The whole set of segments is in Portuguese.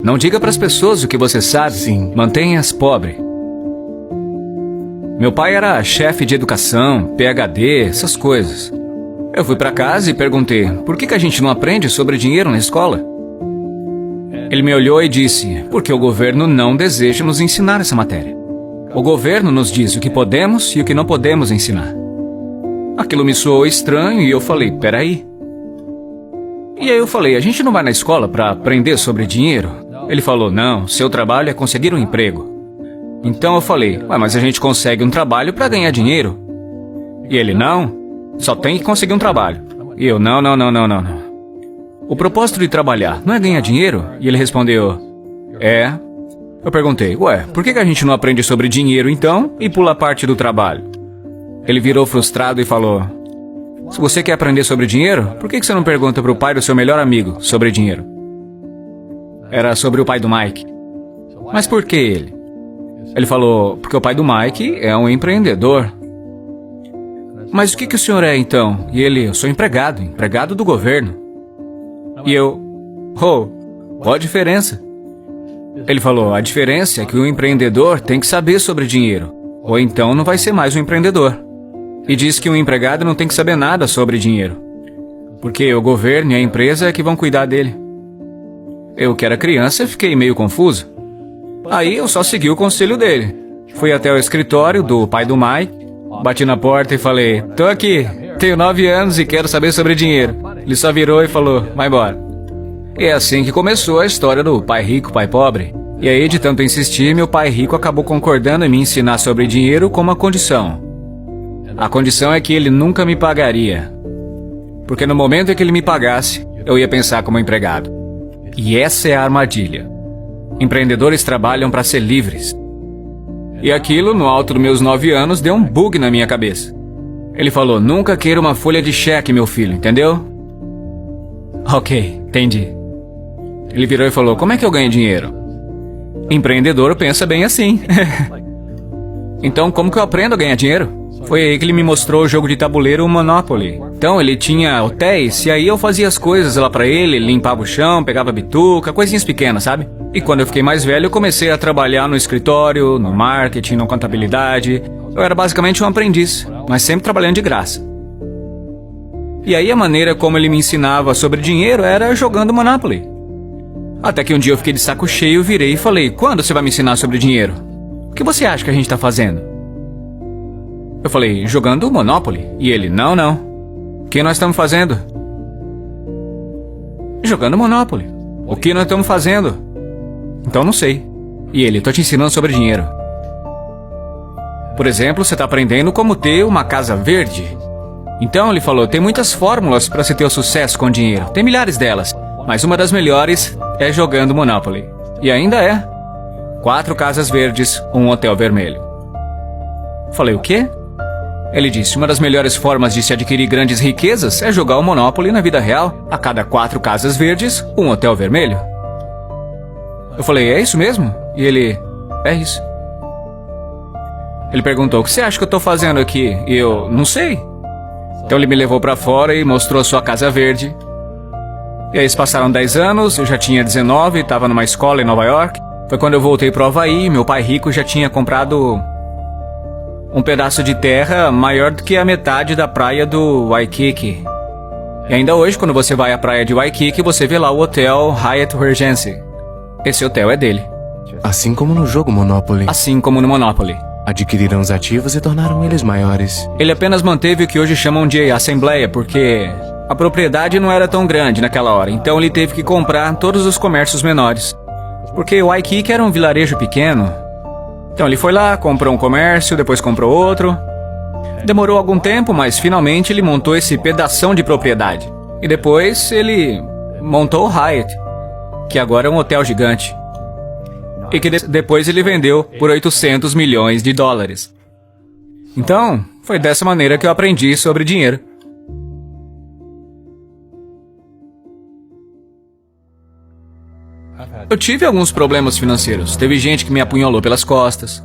Não diga para as pessoas o que você sabe. Sim. Mantenha-as pobre. Meu pai era chefe de educação, PhD, essas coisas. Eu fui para casa e perguntei, por que a gente não aprende sobre dinheiro na escola? Ele me olhou e disse, porque o governo não deseja nos ensinar essa matéria. O governo nos diz o que podemos e o que não podemos ensinar. Aquilo me soou estranho e eu falei, peraí. E aí eu falei, a gente não vai na escola para aprender sobre dinheiro? Ele falou, não, seu trabalho é conseguir um emprego. Então eu falei, mas a gente consegue um trabalho para ganhar dinheiro. E ele, não, só tem que conseguir um trabalho. E eu, não. O propósito de trabalhar não é ganhar dinheiro? E ele respondeu, é. Eu perguntei, por que a gente não aprende sobre dinheiro então e pula a parte do trabalho? Ele virou frustrado e falou, se você quer aprender sobre dinheiro, por que você não pergunta para o pai do seu melhor amigo sobre dinheiro? Era sobre o pai do Mike. Mas por que ele? Ele falou, porque o pai do Mike é um empreendedor. Mas o que o senhor é então? E ele, eu sou empregado do governo. E eu, qual a diferença? Ele falou, a diferença é que o empreendedor tem que saber sobre dinheiro, ou então não vai ser mais um empreendedor. E diz que um empregado não tem que saber nada sobre dinheiro, porque o governo e a empresa é que vão cuidar dele. Eu, que era criança, fiquei meio confuso. Aí eu só segui o conselho dele. Fui até o escritório do pai do Mike, bati na porta e falei, tô aqui, tenho 9 anos e quero saber sobre dinheiro. Ele só virou e falou, vai embora. E é assim que começou a história do pai rico, pai pobre. E aí, de tanto insistir, meu pai rico acabou concordando em me ensinar sobre dinheiro com uma condição. A condição é que ele nunca me pagaria. Porque no momento em que ele me pagasse, eu ia pensar como empregado. E essa é a armadilha. Empreendedores trabalham para ser livres. E aquilo, no alto dos meus 9 anos, deu um bug na minha cabeça. Ele falou, nunca queira uma folha de cheque, meu filho, entendeu? Ok, entendi. Ele virou e falou, como é que eu ganho dinheiro? Empreendedor pensa bem assim. Então, como que eu aprendo a ganhar dinheiro? Foi aí que ele me mostrou o jogo de tabuleiro Monopoly. Então, ele tinha hotéis, e aí eu fazia as coisas lá pra ele, limpava o chão, pegava bituca, coisinhas pequenas, sabe? E quando eu fiquei mais velho, eu comecei a trabalhar no escritório, no marketing, na contabilidade. Eu era basicamente um aprendiz, mas sempre trabalhando de graça. E aí a maneira como ele me ensinava sobre dinheiro era jogando Monopoly. Até que um dia eu fiquei de saco cheio, virei e falei, quando você vai me ensinar sobre dinheiro? O que você acha que a gente tá fazendo? Eu falei, jogando Monopoly. E ele, não. O que nós estamos fazendo? Jogando Monopoly. O que nós estamos fazendo? Então não sei. E ele, tô te ensinando sobre dinheiro. Por exemplo, você está aprendendo como ter uma casa verde. Então ele falou, tem muitas fórmulas para se ter o sucesso com dinheiro. Tem milhares delas. Mas uma das melhores é jogando Monopoly. E ainda é. 4 casas verdes, um hotel vermelho. Falei, o quê? Ele disse, uma das melhores formas de se adquirir grandes riquezas é jogar o Monopoly na vida real. A cada 4 casas verdes, um hotel vermelho. Eu falei, é isso mesmo? E ele, é isso. Ele perguntou, o que você acha que eu tô fazendo aqui? E eu, não sei. Então ele me levou pra fora e mostrou sua casa verde. E aí se passaram 10 anos, eu já tinha 19, estava numa escola em Nova York. Foi quando eu voltei pro Havaí, meu pai rico já tinha comprado um pedaço de terra maior do que a metade da praia do Waikiki. E ainda hoje, quando você vai à praia de Waikiki, você vê lá o hotel Hyatt Regency. Esse hotel é dele. Assim como no jogo Monopoly. Assim como no Monopoly. Adquiriram os ativos e tornaram eles maiores. Ele apenas manteve o que hoje chamam de assembleia, porque a propriedade não era tão grande naquela hora. Então ele teve que comprar todos os comércios menores. Porque Waikiki era um vilarejo pequeno. Então ele foi lá, comprou um comércio, depois comprou outro. Demorou algum tempo, mas finalmente ele montou esse pedação de propriedade. E depois ele montou o Hyatt, que agora é um hotel gigante. E que depois ele vendeu por 800 milhões de dólares. Então, foi dessa maneira que eu aprendi sobre dinheiro. Eu tive alguns problemas financeiros. Teve gente que me apunhalou pelas costas.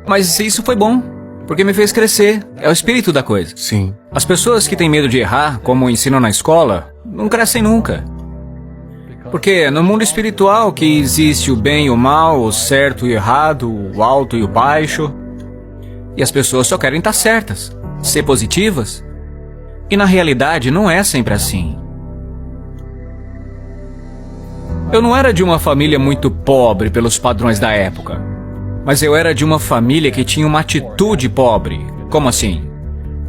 Mas isso foi bom, porque me fez crescer. É o espírito da coisa. Sim. As pessoas que têm medo de errar, como ensinam na escola, não crescem nunca. Porque no mundo espiritual que existe o bem e o mal, o certo e o errado, o alto e o baixo. E as pessoas só querem estar certas, ser positivas. E na realidade não é sempre assim. Eu não era de uma família muito pobre pelos padrões da época. Mas eu era de uma família que tinha uma atitude pobre. Como assim?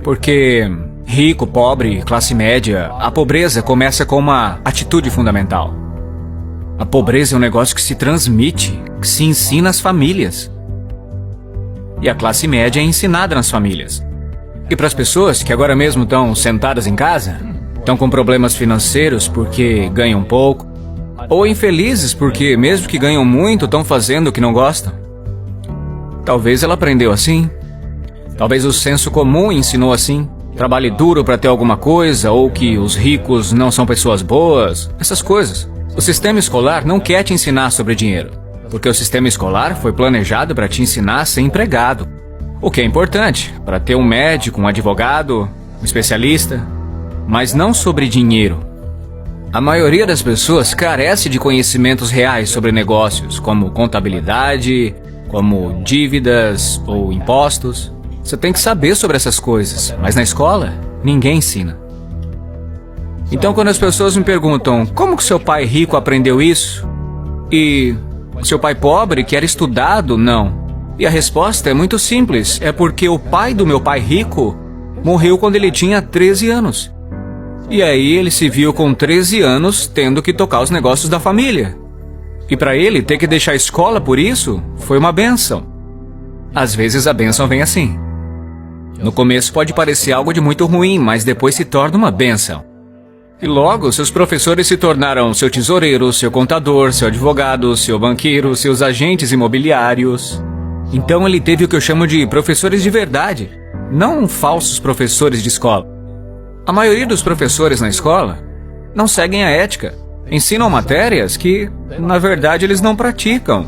Porque rico, pobre, classe média, a pobreza começa com uma atitude fundamental. A pobreza é um negócio que se transmite, que se ensina às famílias. E a classe média é ensinada nas famílias. E para as pessoas que agora mesmo estão sentadas em casa, estão com problemas financeiros porque ganham pouco, ou infelizes porque, mesmo que ganham muito, estão fazendo o que não gostam. Talvez ela aprendeu assim. Talvez o senso comum ensinou assim. Trabalhe duro para ter alguma coisa, ou que os ricos não são pessoas boas. Essas coisas. O sistema escolar não quer te ensinar sobre dinheiro, porque o sistema escolar foi planejado para te ensinar a ser empregado. O que é importante, para ter um médico, um advogado, um especialista, mas não sobre dinheiro. A maioria das pessoas carece de conhecimentos reais sobre negócios, como contabilidade, como dívidas ou impostos. Você tem que saber sobre essas coisas, mas na escola, ninguém ensina. Então, quando as pessoas me perguntam como que seu pai rico aprendeu isso? E seu pai pobre, que era estudado, não. E a resposta é muito simples, é porque o pai do meu pai rico morreu quando ele tinha 13 anos. E aí ele se viu com 13 anos tendo que tocar os negócios da família. E para ele ter que deixar a escola por isso, foi uma bênção. Às vezes a bênção vem assim. No começo pode parecer algo de muito ruim, mas depois se torna uma bênção. E logo, seus professores se tornaram seu tesoureiro, seu contador, seu advogado, seu banqueiro, seus agentes imobiliários. Então ele teve o que eu chamo de professores de verdade, não falsos professores de escola. A maioria dos professores na escola não seguem a ética. Ensinam matérias que, na verdade, eles não praticam.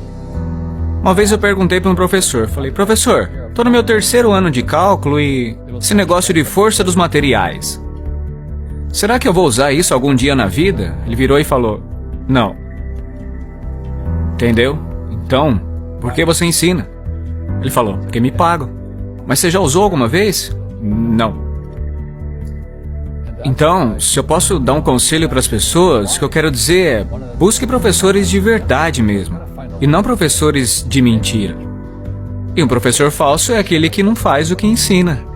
Uma vez eu perguntei para um professor, falei, professor, estou no meu 3º ano de cálculo e esse negócio de força dos materiais. Será que eu vou usar isso algum dia na vida? Ele virou e falou, não. Entendeu? Então, por que você ensina? Ele falou, porque me pagam. Mas você já usou alguma vez? Não. Então, se eu posso dar um conselho para as pessoas, o que eu quero dizer é, busque professores de verdade mesmo, e não professores de mentira. E um professor falso é aquele que não faz o que ensina.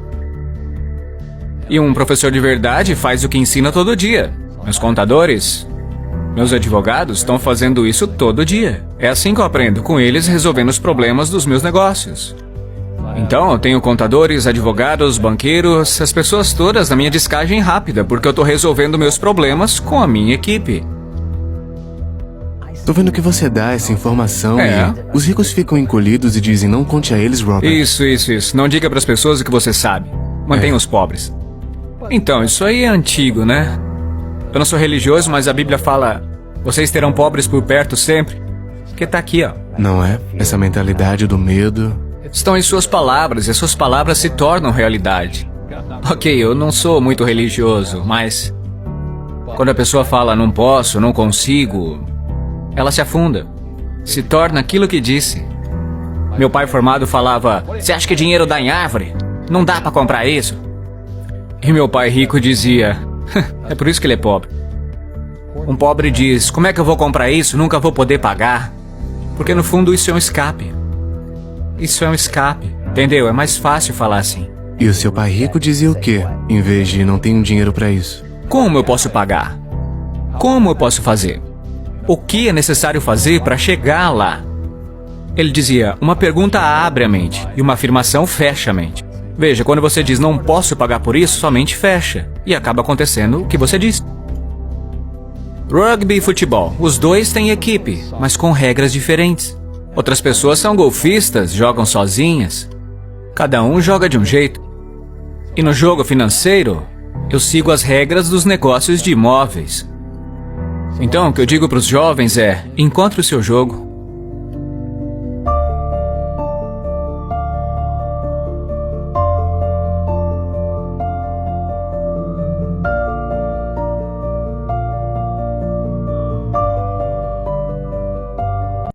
E um professor de verdade faz o que ensina todo dia. Meus contadores, meus advogados estão fazendo isso todo dia. É assim que eu aprendo, com eles resolvendo os problemas dos meus negócios. Então, eu tenho contadores, advogados, banqueiros, as pessoas todas na minha descagem rápida, porque eu estou resolvendo meus problemas com a minha equipe. Tô vendo que você dá essa informação e os ricos ficam encolhidos e dizem não conte a eles, Robert. Isso. Não diga para as pessoas o que você sabe. Mantenha os pobres. Então, isso aí é antigo, né? Eu não sou religioso, mas a Bíblia fala, vocês terão pobres por perto sempre. Porque tá aqui, ó. Não é? Essa mentalidade do medo. Estão em suas palavras, e as suas palavras se tornam realidade. Ok, eu não sou muito religioso, mas quando a pessoa fala não posso, não consigo, ela se afunda. Se torna aquilo que disse. Meu pai formado falava, você acha que dinheiro dá em árvore? Não dá pra comprar isso. E meu pai rico dizia, é por isso que ele é pobre. Um pobre diz, como é que eu vou comprar isso? Nunca vou poder pagar. Porque no fundo isso é um escape. Isso é um escape, entendeu? É mais fácil falar assim. E o seu pai rico dizia o quê? Em vez de não tenho dinheiro pra isso. Como eu posso pagar? Como eu posso fazer? O que é necessário fazer para chegar lá? Ele dizia, uma pergunta abre a mente e uma afirmação fecha a mente. Veja, quando você diz não posso pagar por isso, sua mente fecha. E acaba acontecendo o que você disse. Rugby e futebol. Os dois têm equipe, mas com regras diferentes. Outras pessoas são golfistas, jogam sozinhas. Cada um joga de um jeito. E no jogo financeiro, eu sigo as regras dos negócios de imóveis. Então, o que eu digo para os jovens é, encontre o seu jogo.